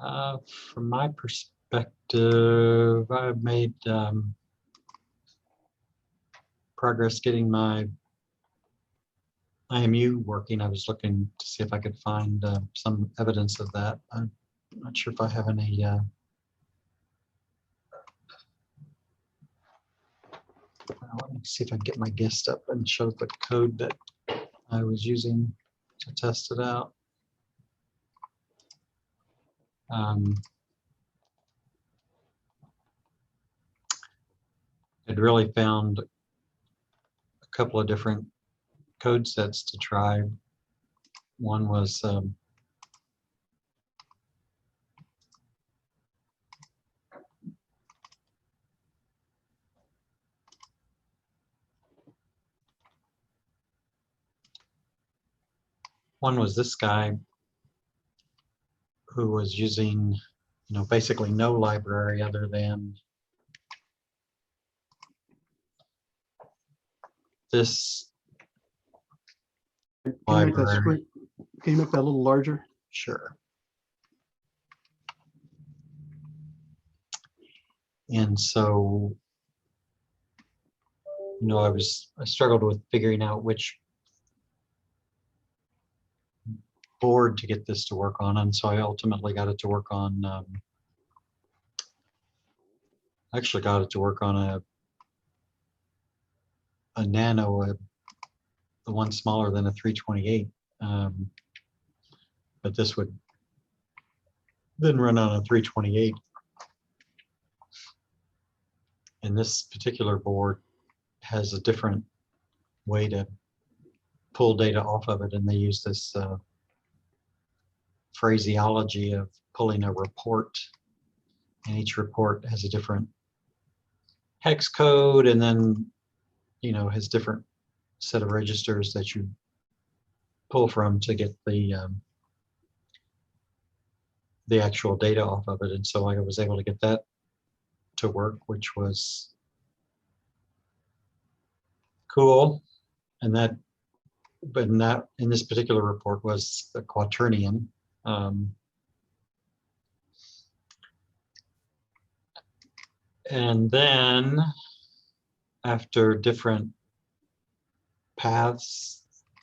From my perspective, I've made progress getting my IMU working. I was looking to see if I could find some evidence of that. I'm not sure if I have any. Let me see if I can get my guest up and show the code that I was using to test it out. I'd really found a couple of different code sets to try. One was this guy who was using, basically no library other than this library. Can you make that a little larger? Sure. And so, I struggled with figuring out which board to get this to work on, and so I ultimately got it to work on. Actually, got it to work on a Nano, the one smaller than a 328. But this would then run on a 328. And this particular board has a different way to pull data off of it, and they use this phraseology of pulling a report, and each report has a different hex code, and then has different set of registers that you pull from to get the actual data off of it. And so I was able to get that to work, which was cool. And that, but not in this particular report, was the quaternion. And then after different paths,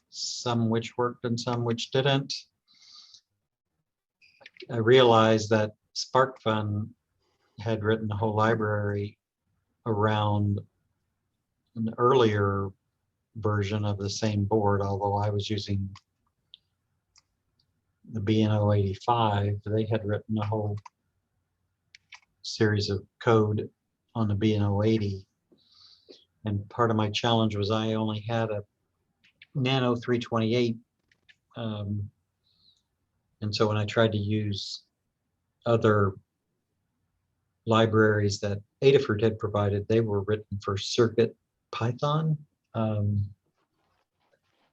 some which worked and some which didn't, I realized that SparkFun had written a whole library around an earlier version of the same board, although I was using the BNO085. They had written a whole series of code on the BNO080. And part of my challenge was I only had a Nano 328. And so when I tried to use other libraries that Adafruit had provided, they were written for Circuit Python. And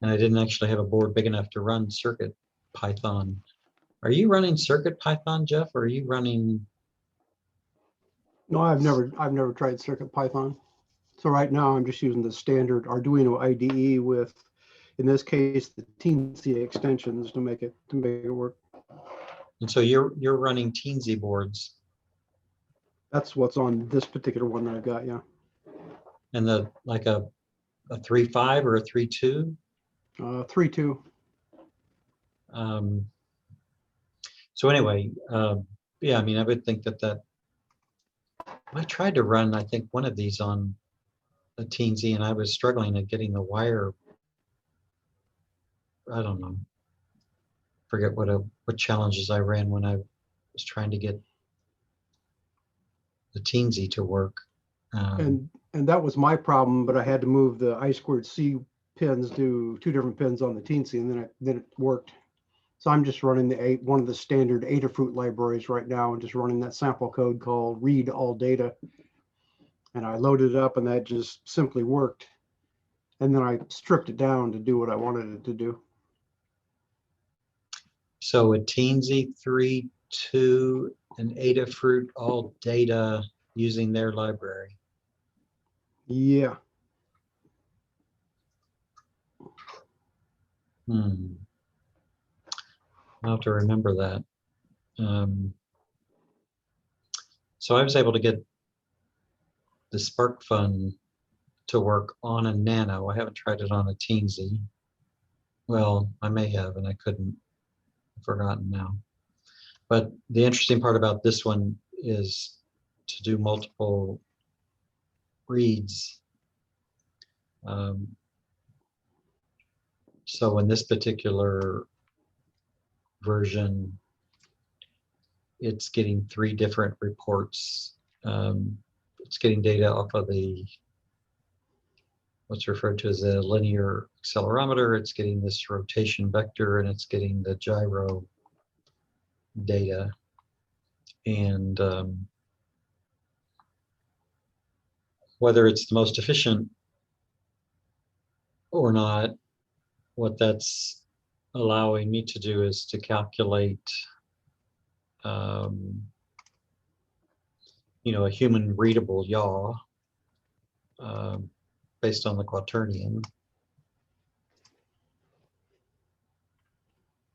I didn't actually have a board big enough to run Circuit Python. Are you running Circuit Python, Jeff, or are you running? No, I've never tried Circuit Python. So right now I'm just using the standard Arduino IDE with, in this case, the Teensy extensions to make it work. And so you're running Teensy boards. That's what's on this particular one that I've got, yeah. And like a 3.5 or a 3.2? 3.2. So anyway, yeah, I mean, I would think that I tried to run, I think, one of these on a Teensy, and I was struggling at getting the wire. I don't know. Forget what challenges I ran when I was trying to get the Teensy to work. And that was my problem, but I had to move the I2C pins to 2 different pins on the Teensy, and then it worked. So I'm just running one of the standard Adafruit libraries right now, and just running that sample code called read all data. And I loaded it up, and that just simply worked. And then I stripped it down to do what I wanted it to do. So a Teensy 3.2 and Adafruit all data using their library. Yeah. I'll have to remember that. So I was able to get the Spark Fun to work on a Nano. I haven't tried it on a Teensy. Well, I may have, and I couldn't. I've forgotten now. But the interesting part about this one is to do multiple reads. So in this particular version, it's getting 3 different reports. It's getting data off of the what's referred to as a linear accelerometer. It's getting this rotation vector, and it's getting the gyro data. And whether it's the most efficient or not, what that's allowing me to do is to calculate a human readable yaw based on the quaternion,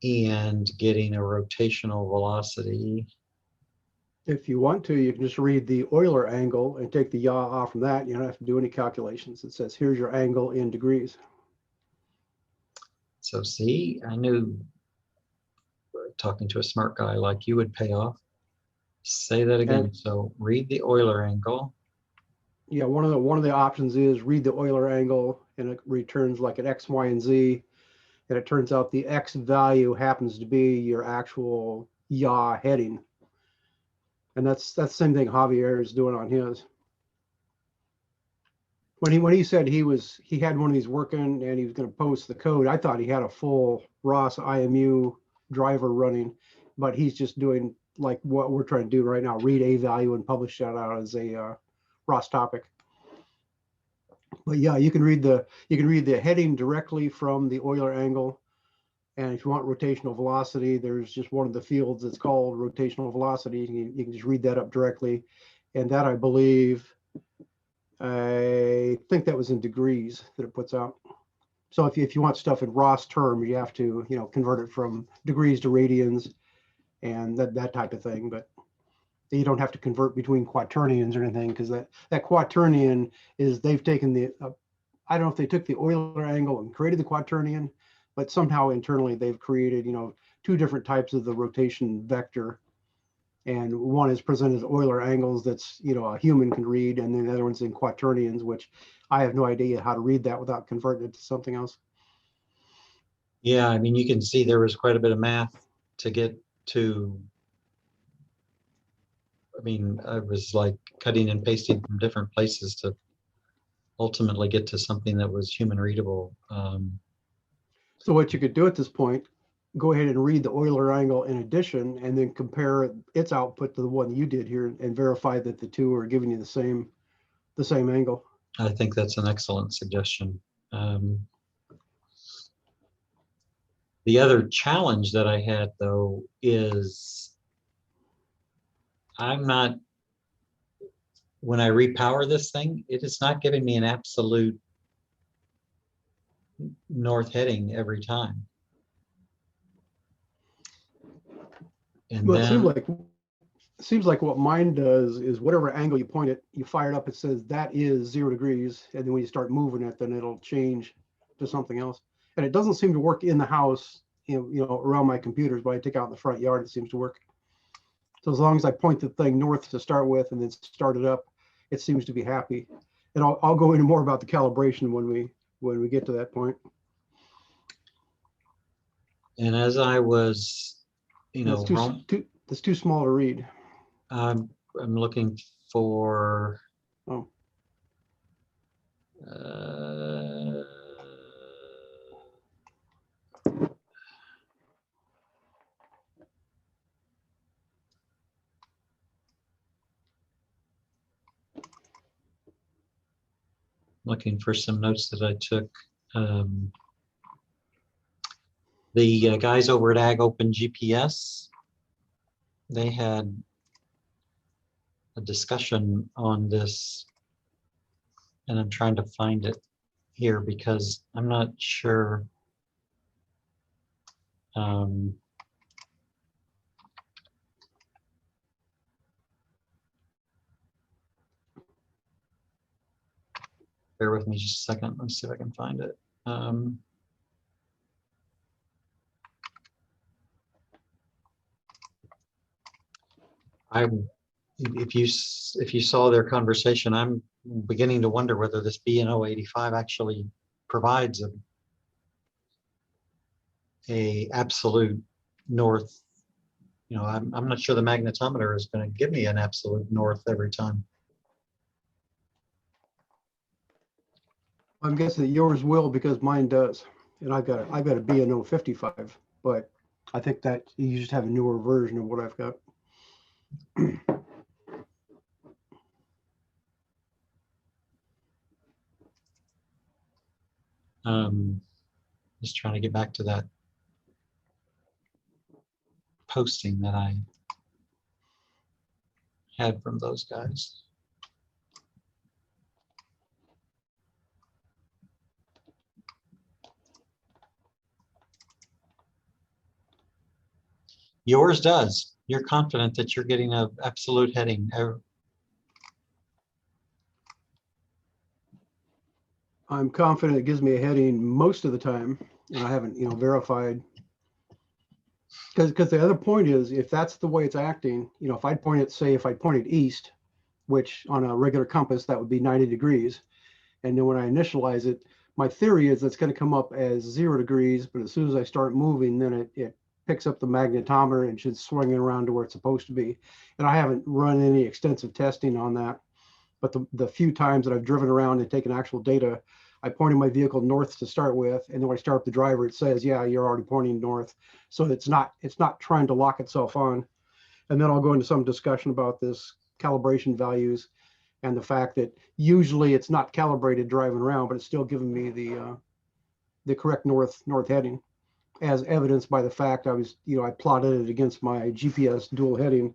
and getting a rotational velocity. If you want to, you can just read the Euler angle and take the yaw off from that. You don't have to do any calculations. It says, here's your angle in degrees. So see, I knew talking to a smart guy like you would pay off. Say that again. So read the Euler angle. Yeah, one of the options is read the Euler angle, and it returns like an X, Y, and Z. And it turns out the X value happens to be your actual yaw heading. And that's the same thing Javier is doing on his. When he said he had one of these working and he was going to post the code, I thought he had a full ROS IMU driver running, but he's just doing like what we're trying to do right now, read a value and publish that out as a ROS topic. But yeah, you can read the heading directly from the Euler angle. And if you want rotational velocity, there's just one of the fields that's called rotational velocity. You can just read that up directly. And that, I think that was in degrees that it puts out. So if you want stuff in ROS terms, you have to, convert it from degrees to radians and that type of thing. But you don't have to convert between quaternions or anything, because that quaternion is, they've taken I don't know if they took the Euler angle and created the quaternion, but somehow internally they've created, 2 different types of the rotation vector. And one is presented as Euler angles that's, a human can read, and then the other one's in quaternions, which I have no idea how to read that without converting it to something else. Yeah, I mean, you can see there was quite a bit of math to get to. I mean, I was like cutting and pasting from different places to ultimately get to something that was human readable. So what you could do at this point, go ahead and read the Euler angle in addition, and then compare its output to the one you did here and verify that the 2 are giving you the same angle. I think that's an excellent suggestion. The other challenge that I had, though, is when I repower this thing, it is not giving me an absolute north heading every time. And well, then it seems like what mine does is whatever angle you point it, you fire it up, it says that is 0 degrees. And then when you start moving it, then it'll change to something else. And it doesn't seem to work in the house, around my computers, but I take out in the front yard, it seems to work. So as long as I point the thing north to start with and then start it up, it seems to be happy. And I'll go into more about the calibration when we get to that point. And as I was, That's too small to read. I'm looking for. Oh. Looking for some notes that I took. The guys over at AgOpen GPS, they had a discussion on this, and I'm trying to find it here because I'm not sure. I'm Bear with me just a second. Let me see if I can find it. If you saw their conversation, I'm beginning to wonder whether this BNO085 actually provides a absolute north. You know, I'm not sure the magnetometer is going to give me an absolute north every time. I'm guessing that yours will because mine does, and I've got a BNO055, but I think that you just have a newer version of what I've got. Just trying to get back to that posting that I had from those guys. Yours does. You're confident that you're getting an absolute heading. I'm confident it gives me a heading most of the time, and I haven't, verified. Because the other point is, if that's the way it's acting, if I'd point it, say, if I pointed east, which on a regular compass, that would be 90 degrees. And then when I initialize it, my theory is it's going to come up as 0 degrees, but as soon as I start moving, then it picks up the magnetometer and should swing it around to where it's supposed to be. And I haven't run any extensive testing on that. But the few times that I've driven around and taken actual data, I pointed my vehicle north to start with, and then when I start up the driver, it says, yeah, you're already pointing north. So it's not trying to lock itself on. And then I'll go into some discussion about this calibration values and the fact that usually it's not calibrated driving around, but it's still giving me the correct north heading, as evidenced by the fact I plotted it against my GPS dual heading,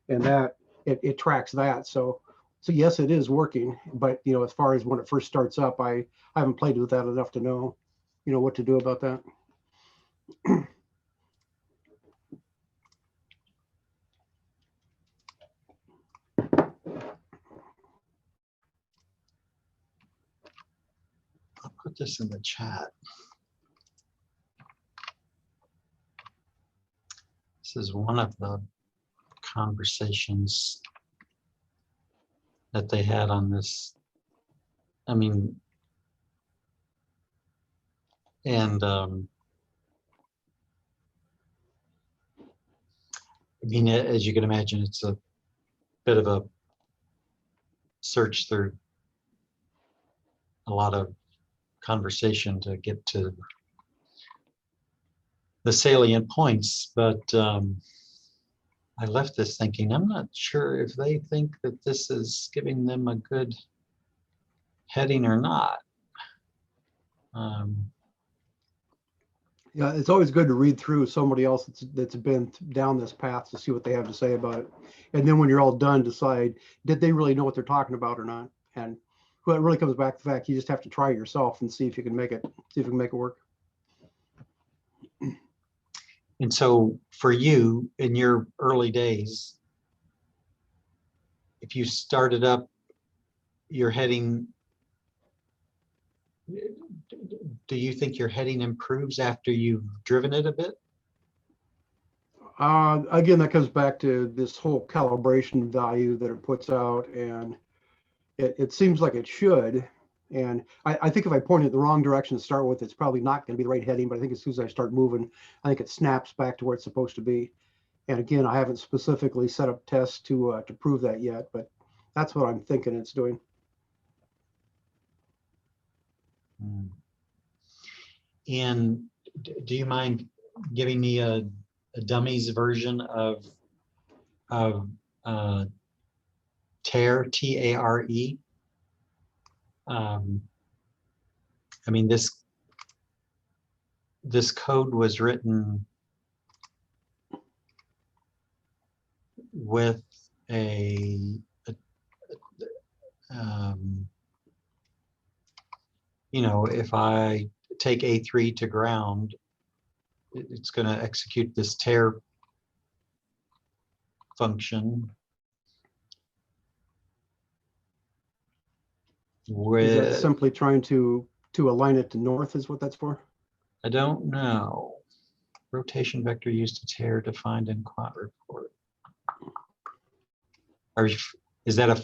and that it tracks that. So yes, it is working, but as far as when it first starts up, I haven't played with that enough to know, what to do about that. I'll put this in the chat. This is one of the conversations that they had on this. I mean, and as you can imagine, it's a bit of a search through a lot of conversation to get to the salient points, but I left this thinking, I'm not sure if they think that this is giving them a good heading or not. Yeah, it's always good to read through somebody else that's been down this path to see what they have to say about it. And then when you're all done, decide, did they really know what they're talking about or not? And well, it really comes back to the fact you just have to try it yourself and see if you can make it work. And so for you, in your early days, if you started up your heading, do you think your heading improves after you've driven it a bit? Again, that comes back to this whole calibration value that it puts out, and it seems like it should. And I think if I point it the wrong direction to start with, it's probably not going to be the right heading. But I think as soon as I start moving, I think it snaps back to where it's supposed to be. And again, I haven't specifically set up tests to prove that yet, but that's what I'm thinking it's doing. And do you mind giving me a dummies version of TARE, T-A-R-E? I mean, this code was written with if I take A3 to ground, it's going to execute this TARE function. Is that With, simply trying to align it to north is what that's for? I don't know. Rotation vector used to tear defined in quant report. Are you, is that a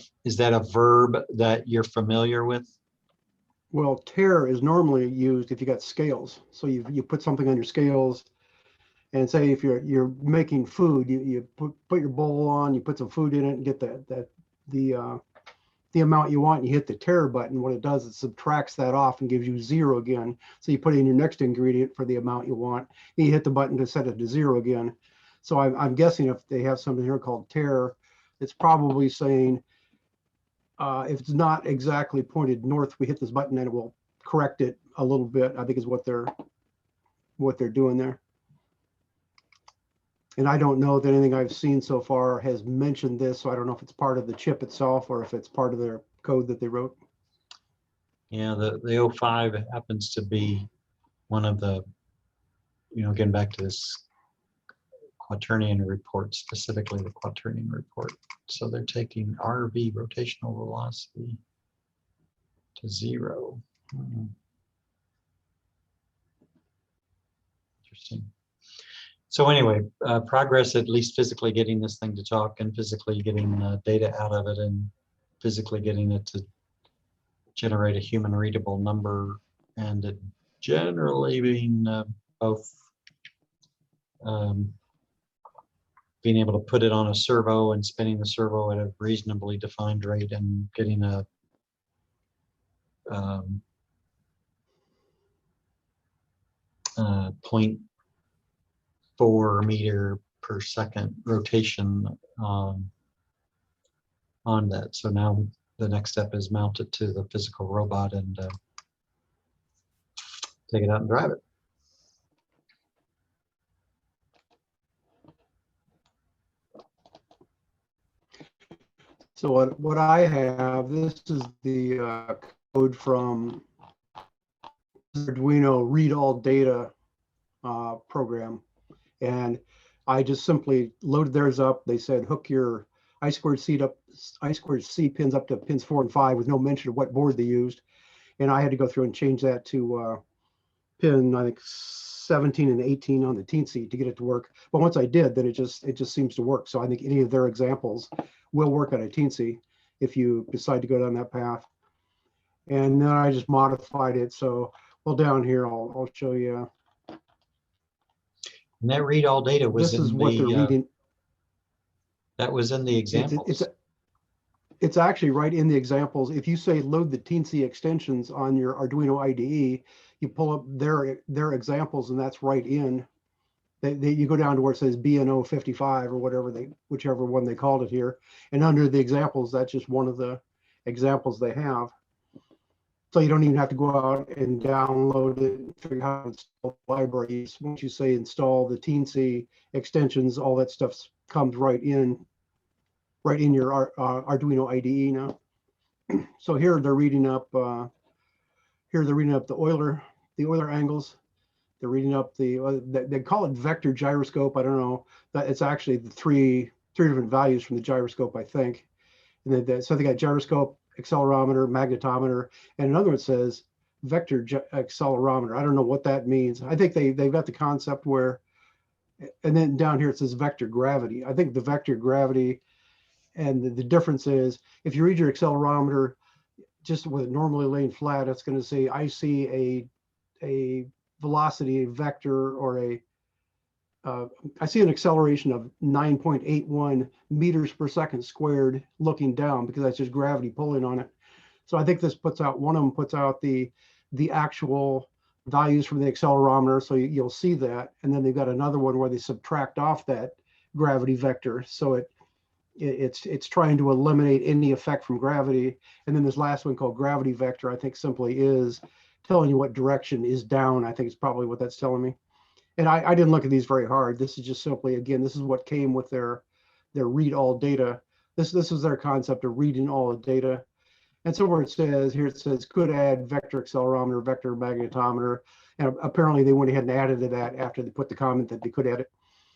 verb that you're familiar with? Well, tear is normally used if you got scales. So you put something on your scales, and say if you're making food, you put your bowl on, you put some food in it, and get the amount you want. And you hit the tear button. What it does is subtracts that off and gives you 0 again. So you put in your next ingredient for the amount you want. And you hit the button to set it to 0 again. So I'm guessing if they have something here called tear, it's probably saying if it's not exactly pointed north, we hit this button and it will correct it a little bit, I think is what they're doing there. And I don't know that anything I've seen so far has mentioned this, so I don't know if it's part of the chip itself or if it's part of their code that they wrote. Yeah, the 05 happens to be one of the, getting back to this quaternion report, specifically the quaternion report. So they're taking RV, rotational velocity, to 0. Interesting. So anyway, progress, at least physically getting this thing to talk and physically getting data out of it and physically getting it to generate a human readable number, and it generally being both being able to put it on a servo and spinning the servo at a reasonably defined rate and getting a 0.4 meter per second rotation on that. So now the next step is mount it to the physical robot and take it out and drive it. So what I have, this is the code from Arduino read all data program. And I just simply loaded theirs up. They said hook your I2C pins up to pins 4 and 5 with no mention of what board they used. And I had to go through and change that to pin, I think 17 and 18 on the teensy to get it to work. But once I did, then it just seems to work. So I think any of their examples will work on a teensy if you decide to go down that path. And then I just modified it. So well, down here, I'll show you. And that read all data was This is what they're reading. That was in the examples. It's actually right in the examples. If you say load the teensy extensions on your Arduino IDE, you pull up their examples, and that's right in. You go down to where it says BNO055 or whichever one they called it here, and under the examples, that's just one of the examples they have. So you don't even have to go out and download it and figure out how to install libraries. Once you say install the teensy extensions, all that stuff comes right in your Arduino IDE now. So here they're reading up the Euler angles. They're reading up they call it vector gyroscope. I don't know, that it's actually the three different values from the gyroscope, I think. And then so they got gyroscope, accelerometer, magnetometer, and another one says vector accelerometer. I don't know what that means. I think they've got the concept where, and then down here it says vector gravity. I think the vector gravity, and the difference is if you read your accelerometer just with it normally laying flat, it's going to say I see a velocity, a vector, or I see an acceleration of 9.81 meters per second squared looking down, because that's just gravity pulling on it. So I think this one of them puts out the actual values from the accelerometer, so you'll see that. And then they've got another one where they subtract off that gravity vector. So it's trying to eliminate any effect from gravity. And then this last one called gravity vector, I think simply is telling you what direction is down. I think it's probably what that's telling me. And I didn't look at these very hard. This is just simply, again, this is what came with their read all data. This is their concept of reading all the data. And so where it says could add vector accelerometer, vector magnetometer. And apparently they went ahead and added to that after they put the comment that they could add it.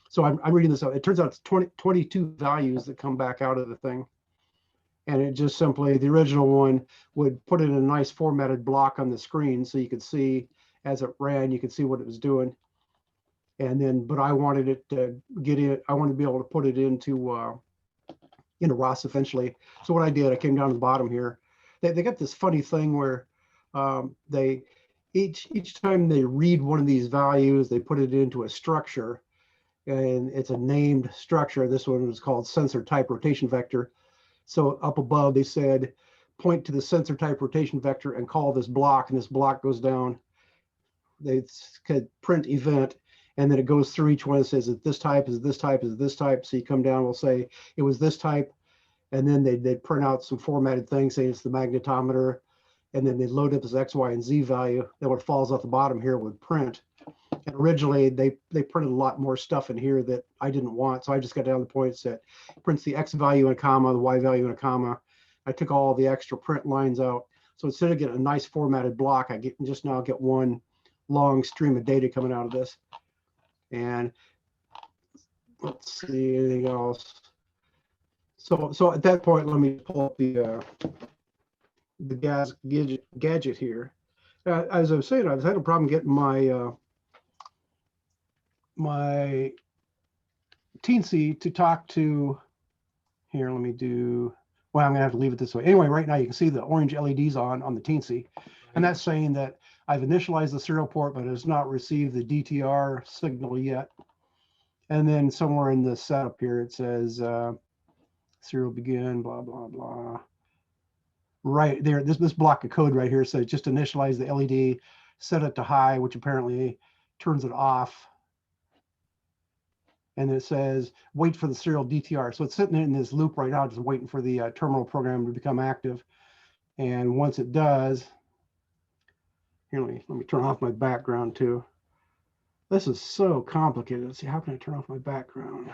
So I'm reading this out. It turns out it's 22 values that come back out of the thing. And it just simply, the original one would put it in a nice formatted block on the screen so you could see as it ran, you could see what it was doing. And then, but I wanted it to get in, I wanted to be able to put it into ROS eventually. So what I did, I came down to the bottom here. They got this funny thing where they, each time they read one of these values, they put it into a structure, and it's a named structure. This one was called sensor type rotation vector. So up above, they said, point to the sensor type rotation vector and call this block, and this block goes down. They could print event, and then it goes through each one and says, is this type, is this type, is this type? So you come down, we'll say it was this type, and then they'd print out some formatted things saying it's the magnetometer, and then they load up this X, Y, and Z value. Then what falls off the bottom here would print. And originally they printed a lot more stuff in here that I didn't want. So I just got down to the point that prints the X value in a comma, the Y value in a comma. I took all the extra print lines out. So instead of getting a nice formatted block, I just now get one long stream of data coming out of this. And let's see anything else. So at that point, let me pull up the gadget here. As I was saying, I was having a problem getting my teensy to talk to here. Let me do, well, I'm gonna have to leave it this way. Anyway, right now you can see the orange LEDs on the teensy, and that's saying that I've initialized the serial port, but it has not received the DTR signal yet. And then somewhere in the setup here, it says serial begin, blah, blah, blah. Right there, this block of code right here says just initialize the LED, set it to high, which apparently turns it off. And it says wait for the serial DTR. So it's sitting in this loop right now, just waiting for the terminal program to become active. And once it does, here, let me turn off my background too. This is so complicated. Let's see, how can I turn off my background?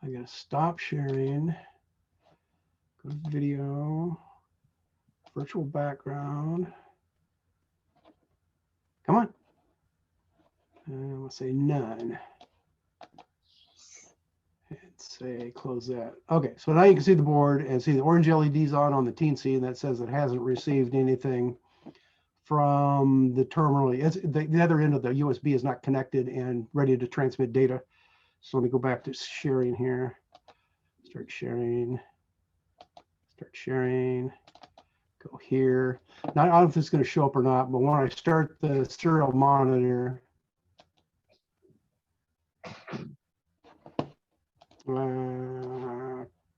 I gotta stop sharing, go to video, virtual background. Come on. And I'm gonna say none. And say close that. Okay, so now you can see the board and see the orange LEDs on the teensy, and that says it hasn't received anything from the terminal. It's the other end of the USB is not connected and ready to transmit data. So let me go back to sharing here. Start sharing. Start sharing. Go here. Now, I don't know if it's going to show up or not, but when I start the serial monitor,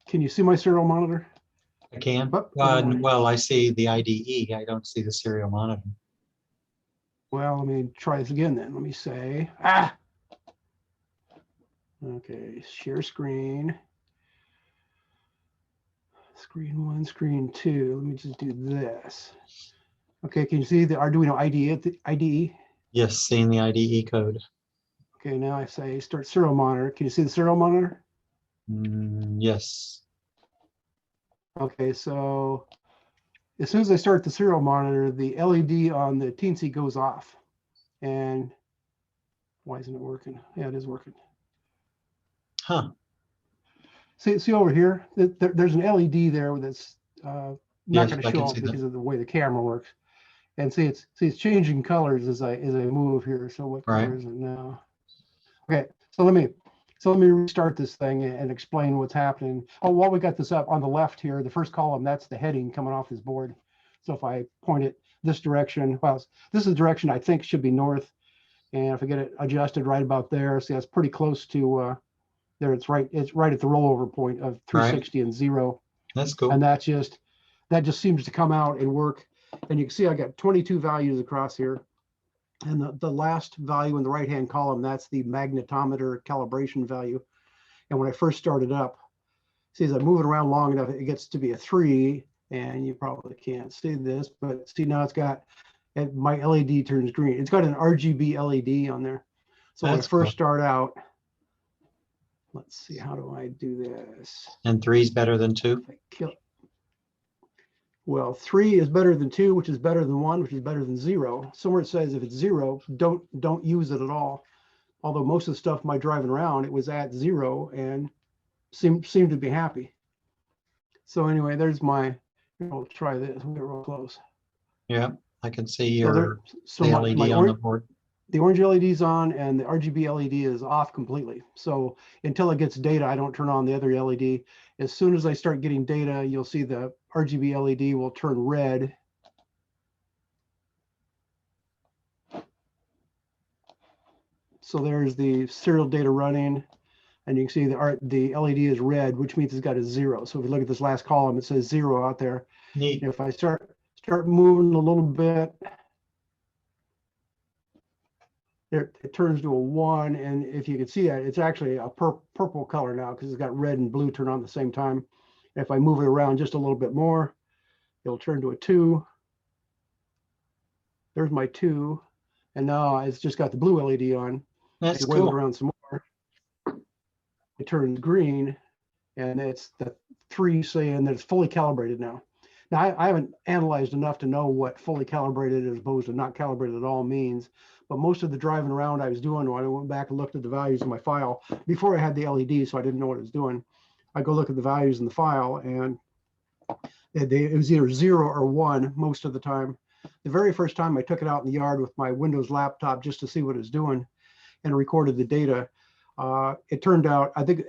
can you see my serial monitor? I can. Oh, Well, I see the IDE. I don't see the serial monitor. well, let me try this again then. Let me say, okay, share screen. Screen 1, screen 2. Let me just do this. Okay, can you see the Arduino IDE? Yes, seeing the IDE code. Okay, now I say start serial monitor. Can you see the serial monitor? Yes. Okay, so as soon as I start the serial monitor, the LED on the teensy goes off. And why isn't it working? Yeah, it is working. Huh. See over here, there's an LED there that's not Yes, going I to can show see up that. because of the way the camera works. And see it's changing colors as I move here. So what color is it now? Okay, so let me restart this thing and explain what's happening. Oh, while we got this up on the left here, the first column, that's the heading coming off this board. So if I point it this direction, well, this is the direction I think should be north. And if I get it adjusted right about there, see that's pretty close to there. It's right at the rollover point of 360 and 0. That's cool. And that just seems to come out and work. And you can see I got 22 values across here. And the last value in the right-hand column, that's the magnetometer calibration value. And when I first started up, see, as I move it around long enough, it gets to be a 3. And you probably can't see this, but see now it's got, and my LED turns green. It's got an RGB LED on there. So when I first start out, let's see, how do I do this? And 3 is better than 2? Well, 3 is better than 2, which is better than 1, which is better than 0. Somewhere it says if it's 0, don't use it at all. Although most of the stuff my driving around, it was at 0 and seemed to be happy. So anyway, there's my, I'll try this, we'll get real close. Yeah, I can see So there, your so the my LED on the board. the orange LED is on and the RGB LED is off completely. So until it gets data, I don't turn on the other LED. As soon as I start getting data, you'll see the RGB LED will turn red. So there's the serial data running, and you can see the LED is red, which means it's got a 0. So if you look at this last column, it says 0 out there. Neat. If I start moving a little bit, it turns to a 1, and if you can see that, it's actually a purple color now because it's got red and blue turn on at the same time. If I move it around just a little bit more, it'll turn to a 2. There's my 2, and now it's just got the blue LED on. That's Wave it cool. around some more. It turns green, and it's the 3 saying that it's fully calibrated now. Now, I haven't analyzed enough to know what fully calibrated as opposed to not calibrated at all means, but most of the driving around I was doing when I went back and looked at the values in my file before I had the LED, so I didn't know what it was doing. I go look at the values in the file, and it was either 0 or 1 most of the time. The very first time I took it out in the yard with my Windows laptop just to see what it was doing and recorded the data, it turned out, I think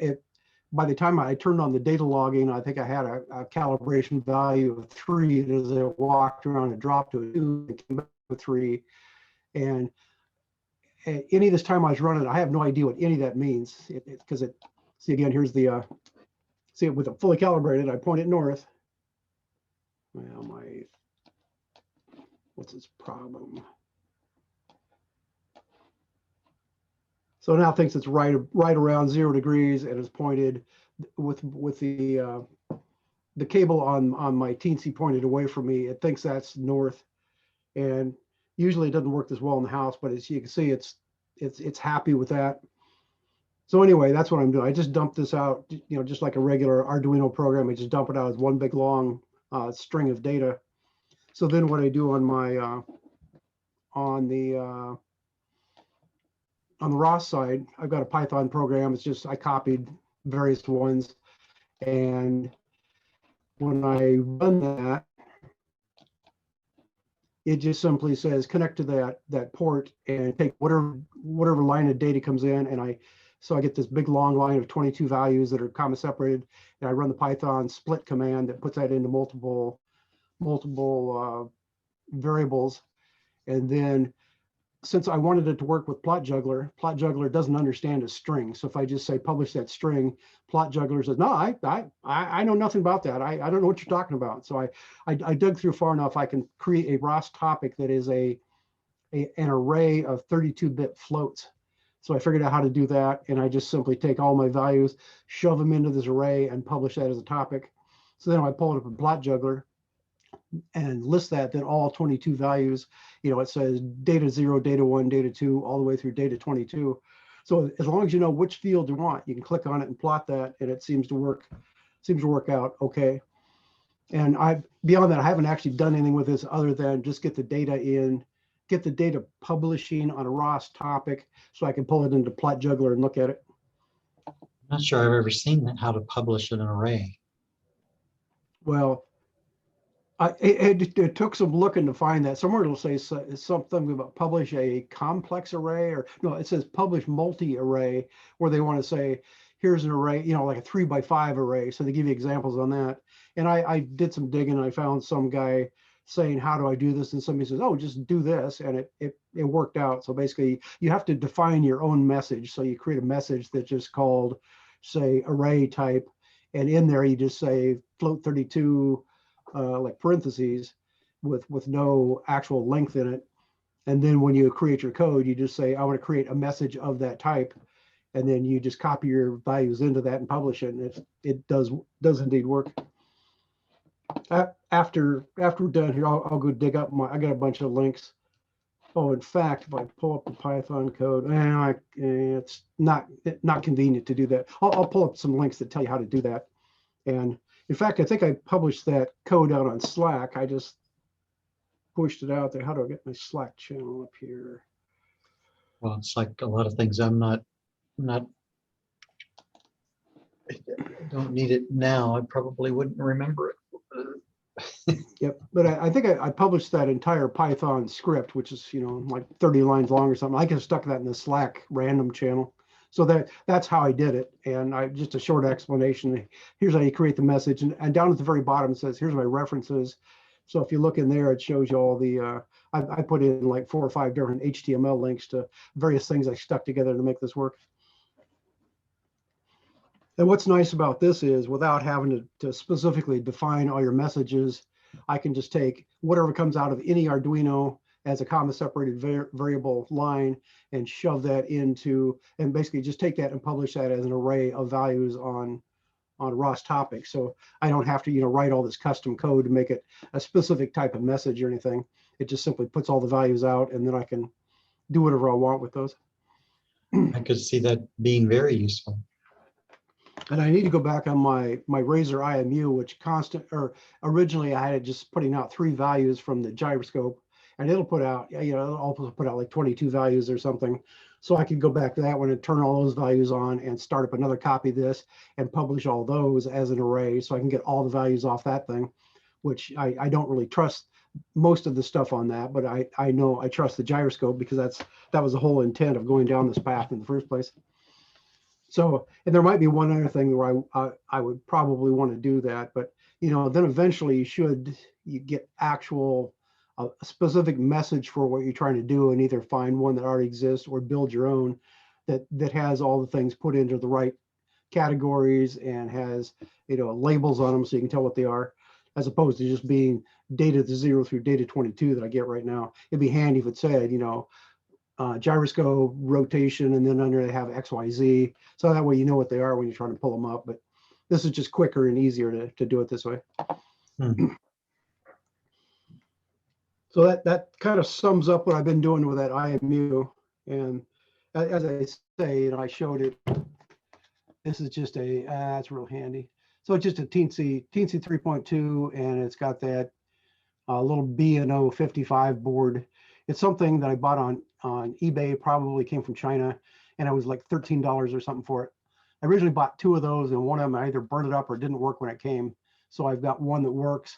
by the time I turned on the data logging, I think I had a calibration value of 3. As I walked around, it dropped to a 2 and came back to 3. And any of this time I was running, I have no idea what any of that means. Because see again, here's the, see it with it fully calibrated, I point it north. Well, what's its problem? So now it thinks it's right around 0 degrees and is pointed with the cable on my teensy pointed away from me. It thinks that's north, and usually it doesn't work this well in the house, but as you can see, it's happy with that. So anyway, that's what I'm doing. I just dumped this out, just like a regular Arduino program. I just dump it out as one big long string of data. So then what I do on my on the ROS side, I've got a Python program. It's just I copied various ones, and when I run that, it just simply says connect to that port and take whatever line of data comes in, and so I get this big long line of 22 values that are comma separated, and I run the Python split command that puts that into multiple variables, and then since I wanted it to work with Plot Juggler doesn't understand a string. So if I just say publish that string, Plot Juggler says, no, I know nothing about that. I don't know what you're talking about. So I dug through far enough. I can create a ROS topic that is an array of 32-bit floats. So I figured out how to do that. And I just simply take all my values, shove them into this array, and publish that as a topic. So then I pull it up in Plot Juggler and list that, then all 22 values, it says data 0, data 1, data 2, all the way through data 22. So as long as you know which field you want, you can click on it and plot that, and it seems to work out okay. And beyond that, I haven't actually done anything with this other than just get the data publishing on a ROS topic so I can pull it into Plot Juggler and look at it. I'm not sure I've ever seen that, how to publish an array. Well, it took some looking to find that. Somewhere it'll say something about publish a complex array, or no, it says publish multi-array, where they want to say, here's an array, like a 3x5 array. So they give you examples on that. And I did some digging, and I found some guy saying, how do I do this? And somebody says, oh, just do this. And it worked out. So basically you have to define your own message. So you create a message that's just called, say, array type. And in there you just say float 32, like parentheses with no actual length in it. And then when you create your code, you just say, I want to create a message of that type. And then you just copy your values into that and publish it. And it does indeed work. After we're done here, I'll go dig up I got a bunch of links. Oh, in fact, if I pull up the Python code, it's not convenient to do that. I'll pull up some links that tell you how to do that. And in fact, I think I published that code out on Slack. I just pushed it out there. How do I get my Slack channel up here? Well, it's like a lot of things. I'm not don't need it now. I probably wouldn't remember it. Yep, but I think I published that entire Python script, which is, like 30 lines long or something. I could have stuck that in the Slack random channel. So that's how I did it. And just a short explanation. Here's how you create the message. And down at the very bottom, it says, here's my references. So if you look in there, it shows you all the, I put in like 4 or 5 different HTML links to various things I stuck together to make this work. And what's nice about this is without having to specifically define all your messages, I can just take whatever comes out of any Arduino as a comma separated variable line and shove that into, and basically just take that and publish that as an array of values on ROS topics. So I don't have to, write all this custom code to make it a specific type of message or anything. It just simply puts all the values out, and then I can do whatever I want with those. I could see that being very useful. And I need to go back on my Razor IMU, which originally I had just putting out 3 values from the gyroscope, and it'll put out, it'll also put out like 22 values or something. So I could go back to that one and turn all those values on and start up another copy of this and publish all those as an array, so I can get all the values off that thing, which I don't really trust most of the stuff on that, but I know I trust the gyroscope because that was the whole intent of going down this path in the first place. So, and there might be one other thing where I would probably want to do that, but then eventually you get actual a specific message for what you're trying to do, and either find one that already exists or build your own that has all the things put into the right categories and has labels on them so you can tell what they are, as opposed to just being data 0 through data 22 that I get right now. It'd be handy if it said gyroscope, rotation, and then under they have XYZ. So that way you know what they are when you're trying to pull them up. But this is just quicker and easier to do it this way. So that kind of sums up what I've been doing with that IMU. And as I say, I showed it. This is just it's real handy. So it's just a teensy 3.2, and it's got that little BNO055 board. It's something that I bought on eBay, probably came from China, and it was like $13 or something for it. I originally bought 2 of those, and one of them I either burned it up or didn't work when it came. So I've got one that works,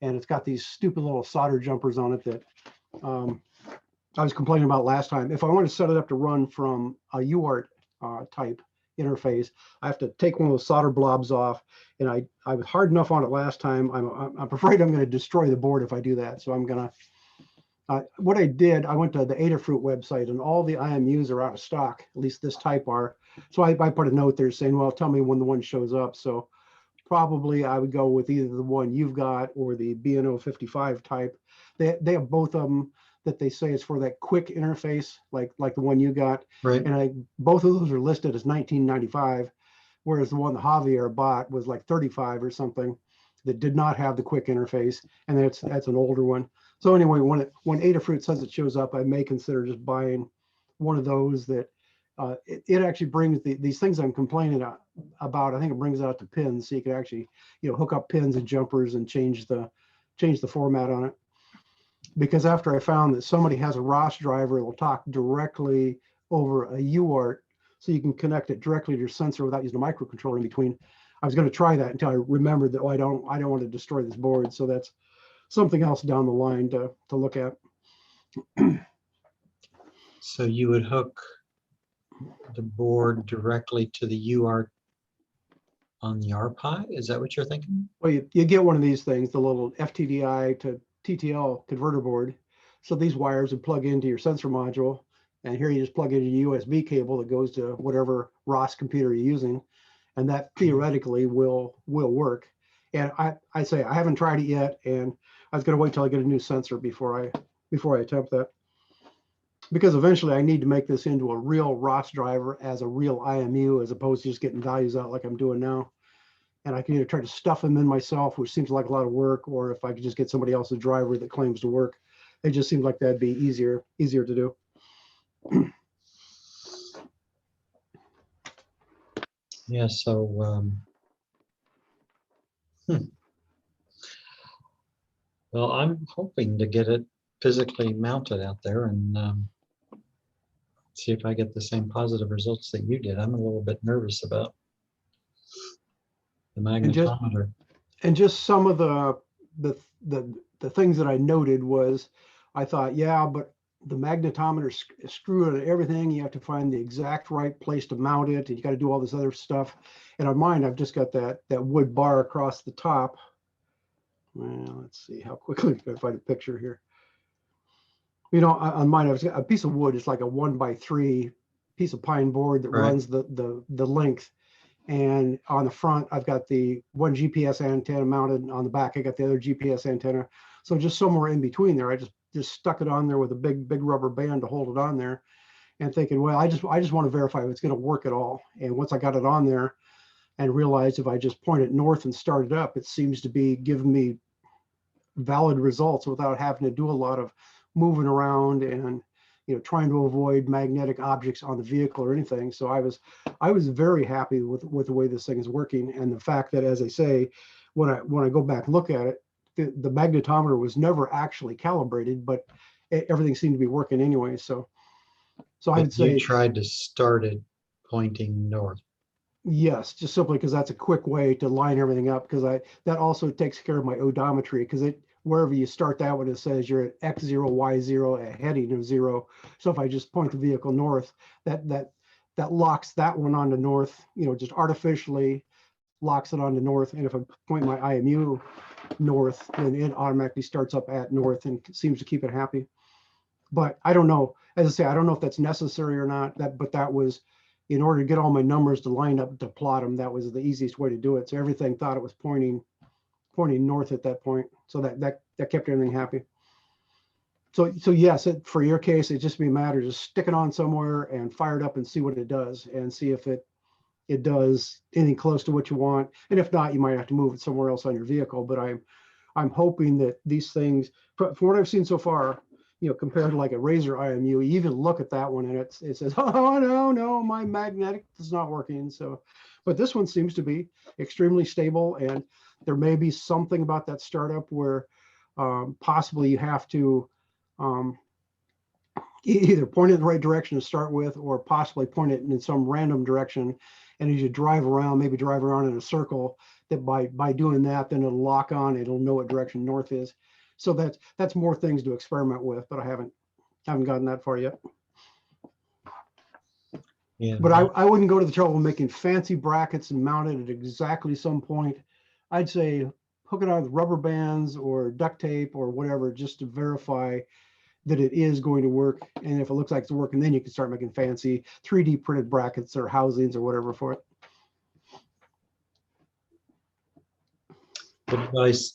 and it's got these stupid little solder jumpers on it that I was complaining about last time. If I want to set it up to run from a UART type interface, I have to take one of those solder blobs off, and I was hard enough on it last time. I'm afraid I'm going to destroy the board if I do that. So I'm going to what I did, I went to the Adafruit website, and all the IMUs are out of stock, at least this type are. So I put a note there saying, well, tell me when the one shows up. So probably I would go with either the one you've got or the BNO055 type. They have both of them that they say is for that quick interface, like the one you got. Right. And both of those are listed as $19.95, whereas the one that Javier bought was like $35 or something that did not have the quick interface, and that's an older one. So anyway, when Adafruit says it shows up, I may consider just buying one of those that it actually brings these things I'm complaining about. I think it brings it out to pins, so you can actually hook up pins and jumpers and change the format on it. Because after I found that somebody has a ROS driver, it will talk directly over a UART, so you can connect it directly to your sensor without using a microcontroller in between. I was going to try that until I remembered that I don't want to destroy this board. So that's something else down the line to look at. So you would hook the board directly to the UART on the RPi? Is that what you're thinking? Well, you get one of these things, the little FTDI to TTL converter board. So these wires would plug into your sensor module, and here you just plug in a USB cable that goes to whatever ROS computer you're using, and that theoretically will work. And I say I haven't tried it yet, and I was going to wait till I get a new sensor before I attempt that, because eventually I need to make this into a real ROS driver as a real IMU, as opposed to just getting values out like I'm doing now. And I can either try to stuff them in myself, which seems like a lot of work, or if I could just get somebody else's driver that claims to work, it just seems like that'd be easier to do. Yeah, so well, I'm hoping to get it physically mounted out there and see if I get the same positive results that you did. I'm a little bit nervous about The magnetometer. And just some of the things that I noted was, I thought, yeah, but the magnetometer is screwed on everything. You have to find the exact right place to mount it, and you got to do all this other stuff. And on mine, I've just got that wood bar across the top. Well, let's see how quickly I can find a picture here. You know, on mine, I've got a piece of wood. It's like a 1x3 piece of pine board that runs the length. And on the front, I've got the one GPS antenna mounted. On the back, I got the other GPS antenna. So just somewhere in between there, I just stuck it on there with a big rubber band to hold it on there, and thinking, well, I just want to verify if it's going to work at all. And once I got it on there and realized if I just point it north and start it up, it seems to be giving me valid results without having to do a lot of moving around and, you know, trying to avoid magnetic objects on the vehicle or anything. So I was very happy with the way this thing is working, and the fact that, as I say, when I go back and look at it, the magnetometer was never actually calibrated, but everything seemed to be working anyway. So I'd say you tried to start it pointing north. Yes, just simply because that's a quick way to line everything up, because that also takes care of my odometry, because wherever you start that one, it says you're at X0, Y0, a heading of 0. So if I just point the vehicle north, that locks that one onto north, you know, just artificially locks it onto north. And if I point my IMU north, then it automatically starts up at north and seems to keep it happy. But I don't know, as I say, I don't know if that's necessary or not, but that was, in order to get all my numbers to line up to plot them, that was the easiest way to do it. So everything thought it was pointing north at that point. So that kept everything happy. So yes, for your case, it just be a matter of just stick it on somewhere and fire it up and see what it does, and see if it does anything close to what you want. And if not, you might have to move it somewhere else on your vehicle. But I'm hoping that these things, from what I've seen so far, you know, compared to like a Razor IMU, you even look at that one and it says, oh, no, my magnetic is not working. So, but this one seems to be extremely stable, and there may be something about that startup where possibly you have to either point it in the right direction to start with, or possibly point it in some random direction. And as you drive around, maybe drive around in a circle, that by doing that, then it'll lock on, it'll know what direction north is. So that's more things to experiment with, but I haven't gotten that far yet. Yeah. But I wouldn't go to the trouble of making fancy brackets and mount it at exactly some point. I'd say hook it on with rubber bands or duct tape or whatever, just to verify that it is going to work. And if it looks like it's working, then you can start making fancy 3D printed brackets or housings or whatever for it. Good advice.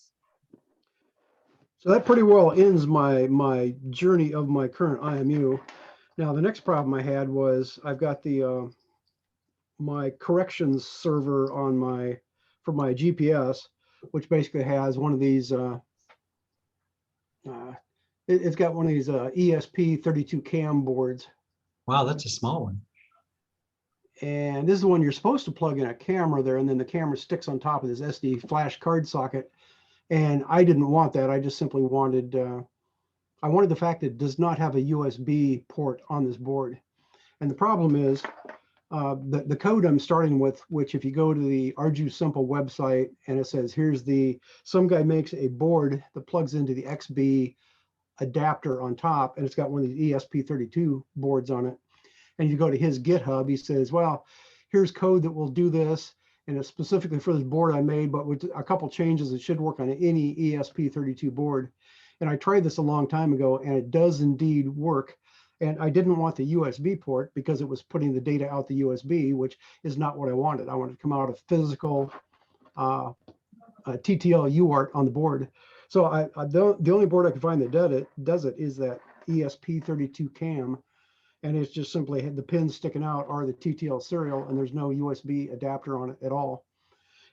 So that pretty well ends my journey of my current IMU. Now, the next problem I had was I've got the my corrections server on for my GPS, which basically has one of these. It's got one of these ESP32 cam boards. Wow, that's a small one. And this is the one you're supposed to plug in a camera there, and then the camera sticks on top of this SD flash card socket. And I didn't want that. I just simply wanted, I wanted the fact that it does not have a USB port on this board. And the problem is the code I'm starting with, which if you go to the Arju Simple website and it says, here's some guy makes a board that plugs into the XB adapter on top, and it's got one of these ESP32 boards on it. And you go to his GitHub, he says, well, here's code that will do this. And it's specifically for this board I made, but with a couple changes, it should work on any ESP32 board. And I tried this a long time ago, and it does indeed work. And I didn't want the USB port because it was putting the data out the USB, which is not what I wanted. I wanted to come out of physical TTL UART on the board. So the only board I could find that does it is that ESP32 cam. And it's just simply the pins sticking out are the TTL serial, and there's no USB adapter on it at all.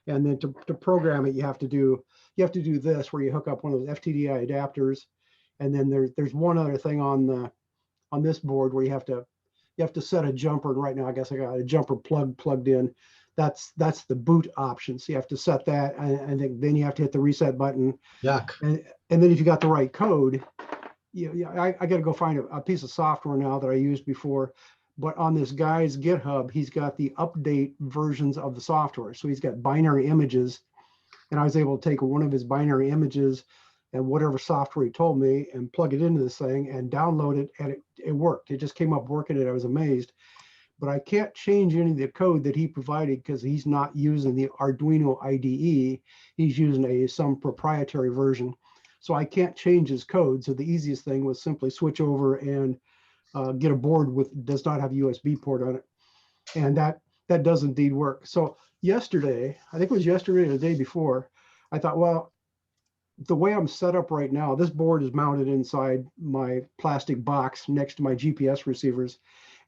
And then to program it, you have to do this, where you hook up one of those FTDI adapters. And then there's one other thing on this board where you have to set a jumper. And right now, I guess I got a jumper plugged in. That's the boot option. So you have to set that, and then you have to hit the reset button. Yuck. And then if you got the right code, I got to go find a piece of software now that I used before, but on this guy's GitHub, he's got the update versions of the software. So he's got binary images, and I was able to take one of his binary images and whatever software he told me and plug it into this thing and download it, and it worked. It just came up working, and I was amazed. But I can't change any of the code that he provided because he's not using the Arduino IDE. He's using some proprietary version. So I can't change his code. So the easiest thing was simply switch over and get a board does not have a USB port on it. And that does indeed work. So yesterday, I think it was yesterday or the day before, I thought, well, the way I'm set up right now, this board is mounted inside my plastic box next to my GPS receivers.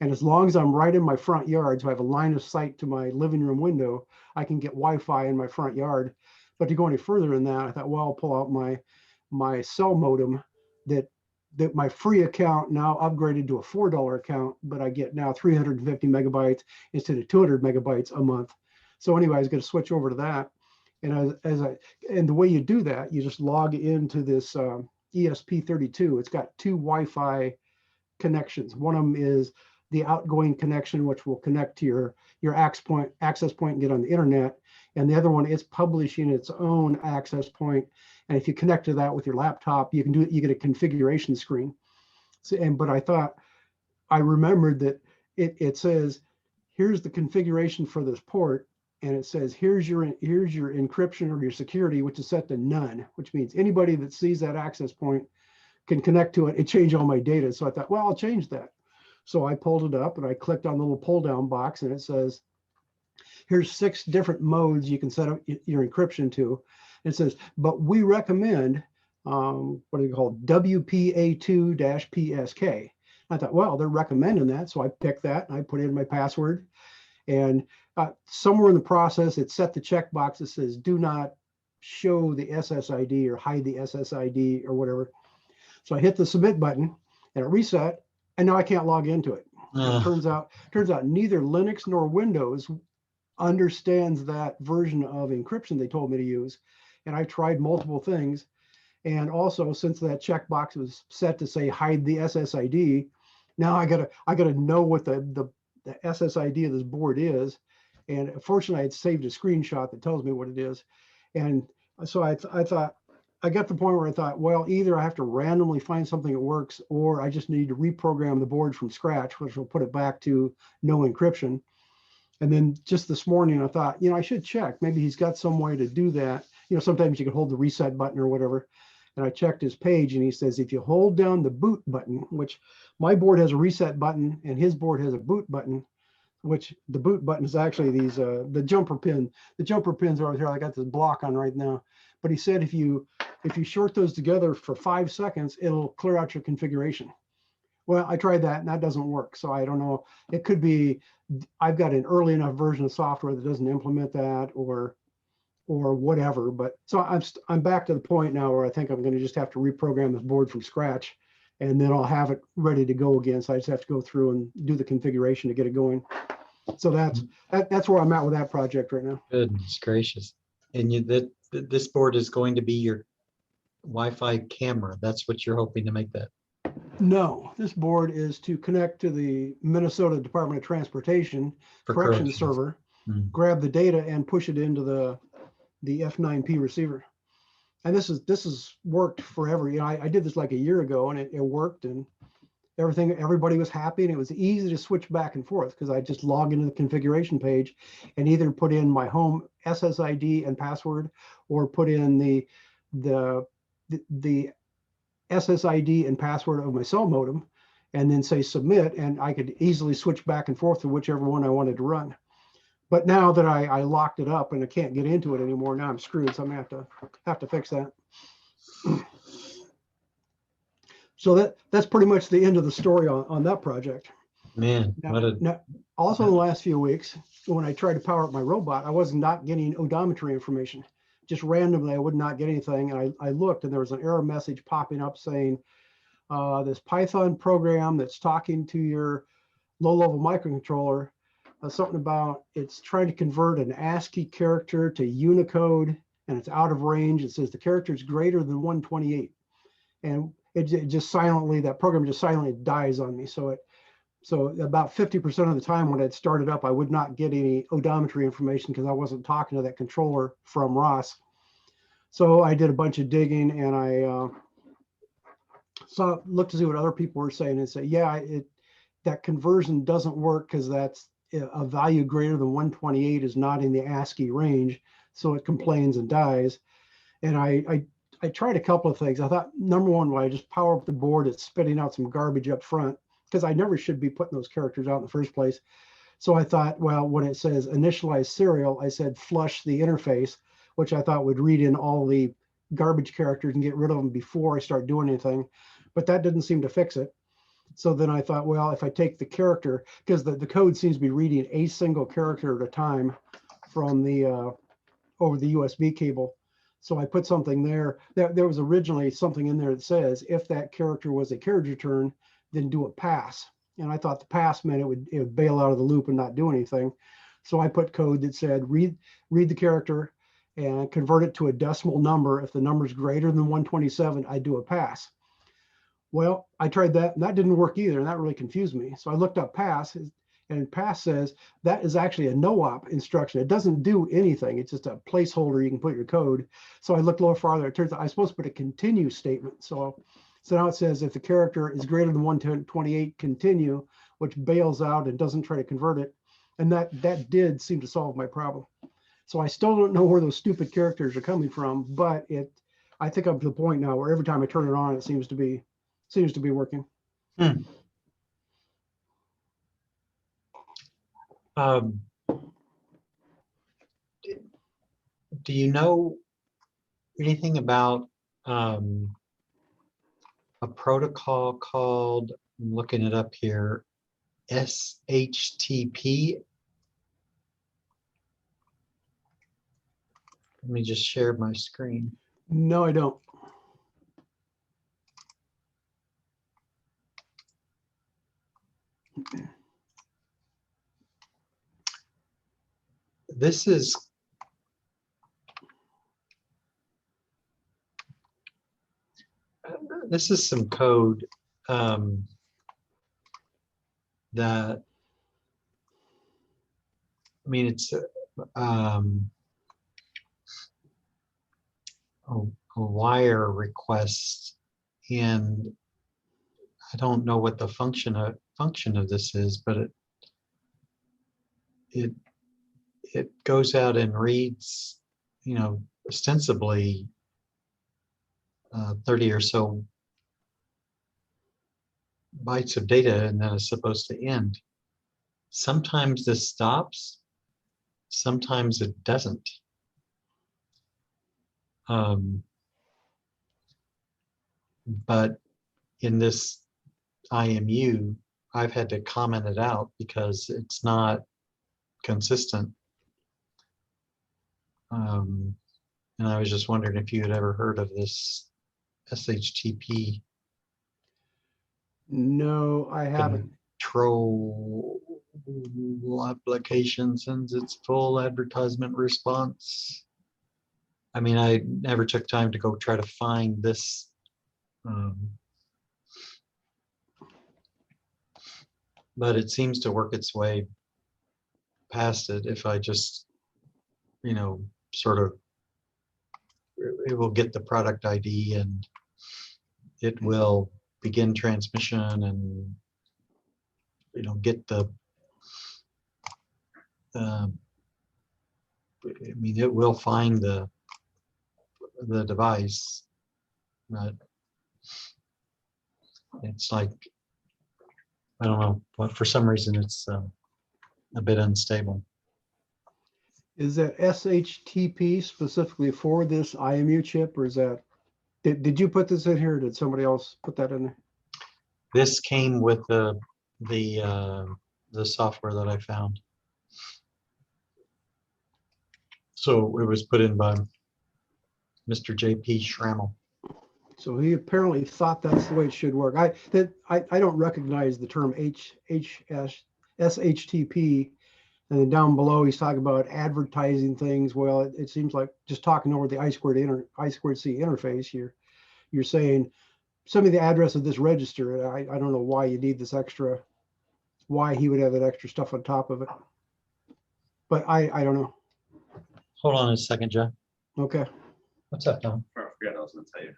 And as long as I'm right in my front yard, so I have a line of sight to my living room window, I can get Wi-Fi in my front yard. But to go any further than that, I thought, well, I'll pull out my cell modem that my free account now upgraded to a $4 account, but I get now 350 megabytes instead of 200 megabytes a month. So anyway, I was going to switch over to that. And and the way you do that, you just log into this ESP32. It's got two Wi-Fi connections. One of them is the outgoing connection, which will connect to your access point and get on the internet. And the other one is publishing its own access point. And if you connect to that with your laptop, you can do it. You get a configuration screen. So, but I remembered that it says, here's the configuration for this port. And it says, here's your encryption or your security, which is set to none, which means anybody that sees that access point can connect to it and change all my data. So I thought, well, I'll change that. So I pulled it up and I clicked on the little pull down box, and it says, here's 6 different modes you can set up your encryption to. It says, but we recommend, what are they called? WPA2-PSK. I thought, well, they're recommending that. So I picked that and I put in my password. And somewhere in the process, it set the checkbox that says, do not show the SSID or hide the SSID or whatever. So I hit the submit button and it reset. And now I can't log into it. It turns out neither Linux nor Windows understands that version of encryption they told me to use. And I tried multiple things. And also, since that checkbox was set to say hide the SSID, now I gotta know what the SSID of this board is. And fortunately, I had saved a screenshot that tells me what it is. And so I thought, I got to the point where I thought, well, either I have to randomly find something that works, or I just need to reprogram the board from scratch, which will put it back to no encryption. And then just this morning, I thought, I should check. Maybe he's got some way to do that. Sometimes you can hold the reset button or whatever. And I checked his page, and he says, if you hold down the boot button, which my board has a reset button and his board has a boot button, which the boot button is actually these, the jumper pin. The jumper pins are over here. I got this block on right now. But he said, if you short those together for 5 seconds, it'll clear out your configuration. Well, I tried that and that doesn't work. So I don't know. It could be I've got an early enough version of software that doesn't implement that, or whatever. But so I'm back to the point now where I think I'm going to just have to reprogram this board from scratch, and then I'll have it ready to go again. So I just have to go through and do the configuration to get it going. So that's where I'm at with that project right now. Goodness gracious. And this board is going to be your Wi-Fi camera. That's what you're hoping to make that. No, this board is to connect to the Minnesota Department of Transportation corrections server, grab the data and push it into the F9P receiver. And this has worked forever. I did this like a year ago, and it worked, and everybody was happy, and it was easy to switch back and forth because I just log into the configuration page and either put in my home SSID and password, or put in the SSID and password of my cell modem, and then say submit, and I could easily switch back and forth to whichever one I wanted to run. But now that I locked it up and I can't get into it anymore, now I'm screwed. So I'm gonna have to fix that. So that's pretty much the end of the story on that project. Man, now, also in the last few weeks, when I tried to power up my robot, I was not getting odometry information. Just randomly, I would not get anything. And I looked, and there was an error message popping up saying, this Python program that's talking to your low-level microcontroller, something about it's trying to convert an ASCII character to Unicode, and it's out of range. It says the character is greater than 128. And it just silently, that program just silently dies on me. So So about 50% of the time when I'd started up, I would not get any odometry information because I wasn't talking to that controller from Ross. So I did a bunch of digging, and I looked to see what other people were saying, and say, yeah, that conversion doesn't work because that's a value greater than 128 is not in the ASCII range. So it complains and dies. And I tried a couple of things. I thought, number one, when I just power up the board, it's spitting out some garbage up front, because I never should be putting those characters out in the first place. So I thought, well, when it says initialize serial, I said flush the interface, which I thought would read in all the garbage characters and get rid of them before I start doing anything. But that didn't seem to fix it. So then I thought, well, if I take the character, because the code seems to be reading a single character at a time from the over the USB cable. So I put something there. There was originally something in there that says if that character was a carriage return, then do a pass. And I thought the pass meant it would bail out of the loop and not do anything. So I put code that said read the character and convert it to a decimal number. If the number is greater than 127, I do a pass. Well, I tried that, and that didn't work either, and that really confused me. So I looked up pass, and pass says that is actually a no-op instruction. It doesn't do anything. It's just a placeholder you can put your code. So I looked a little farther. It turns out I'm supposed to put a continue statement. So now it says if the character is greater than 128, continue, which bails out and doesn't try to convert it. And that did seem to solve my problem. So I still don't know where those stupid characters are coming from, but I think I'm to the point now where every time I turn it on, it seems to be working. Do you know anything about a protocol called, I'm looking it up here, SHTP? Let me just share my screen. No, I don't. This is some code that, I mean, it's a wire request, and I don't know what the function of this is, but it goes out and reads, ostensibly 30 or so bytes of data, and then it's supposed to end. Sometimes this stops, sometimes it doesn't. But in this IMU, I've had to comment it out because it's not consistent. And I was just wondering if you had ever heard of this SHTP. No, I haven't. Control application sends its full advertisement response. I mean, I never took time to go try to find this. But it seems to work its way past it if I just, sort of, it will get the product ID and it will begin transmission and, get the, I mean, it will find the device, but it's like, I don't know, but for some reason it's a bit unstable. Is that SHTP specifically for this IMU chip, or is that, did you put this in here, or did somebody else put that in there? This came with the software that I found. So it was put in by Mr. J.P. Schrammel. So he apparently thought that's the way it should work. I don't recognize the term SHTP. And then down below, he's talking about advertising things. Well, it seems like just talking over the I2C interface, you're saying, send me the address of this register. I don't know why you need this extra why he would have that extra stuff on top of it. But I don't know. Hold on a second, Jeff. Okay. What's up, Tom? I forgot I was going to tell you.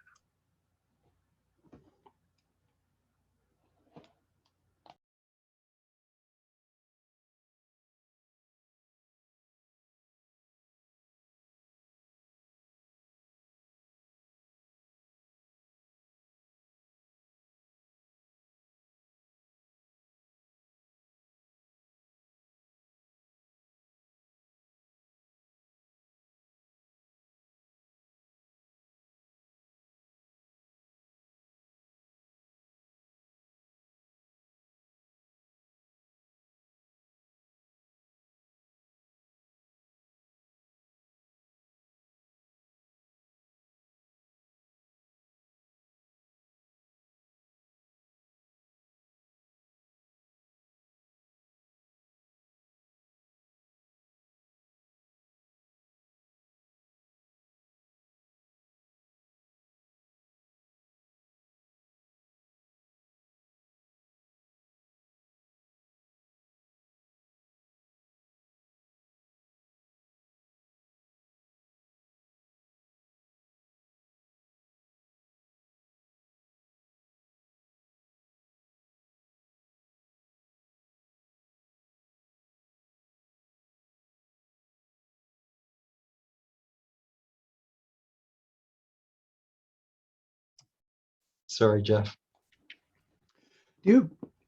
Sorry, Jeff.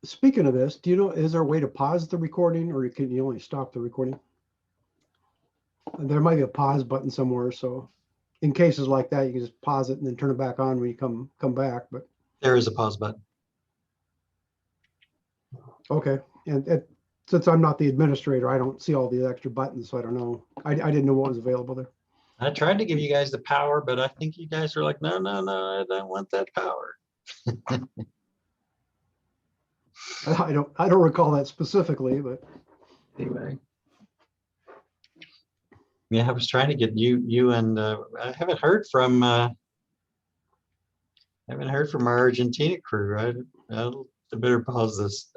Speaking of this, do you know, is there a way to pause the recording, or can you only stop the recording? There might be a pause button somewhere, so in cases like that, you can just pause it and then turn it back on when you come back. But There is a pause button. okay, and since I'm not the administrator, I don't see all the extra buttons, so I don't know. I didn't know what was available there. I tried to give you guys the power, but I think you guys are like, no, no, no, I don't want that power. I don't recall that specifically, but Anyway. Yeah, I was trying to get you and I haven't heard from our Argentina crew. I better pause this.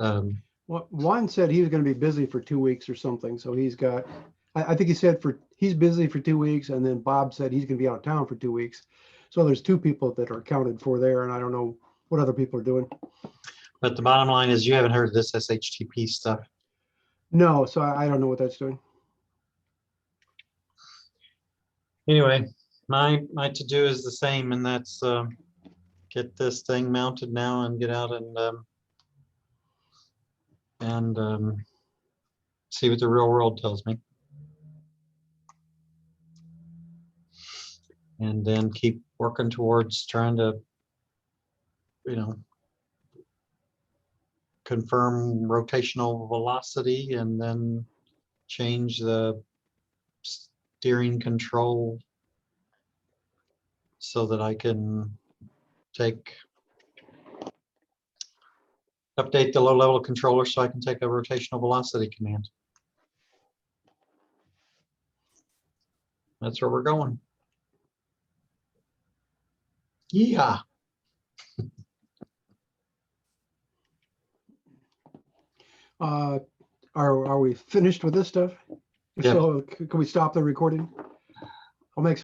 well, Juan said he was going to be busy for 2 weeks or something, so he's got. I think he said he's busy for 2 weeks, and then Bob said he's going to be out of town for 2 weeks. So there's 2 people that are accounted for there, and I don't know what other people are doing. But the bottom line is you haven't heard this SHTP stuff. No, so I don't know what that's doing. Anyway, my to-do is the same, and that's get this thing mounted now and get out and see what the real world tells me. And then keep working towards trying to, confirm rotational velocity and then change the steering control so that I can update the low level controller so I can take a rotational velocity command. That's where we're going. Yeah. Are we finished with this stuff? Yep. So can we stop the recording? I'll make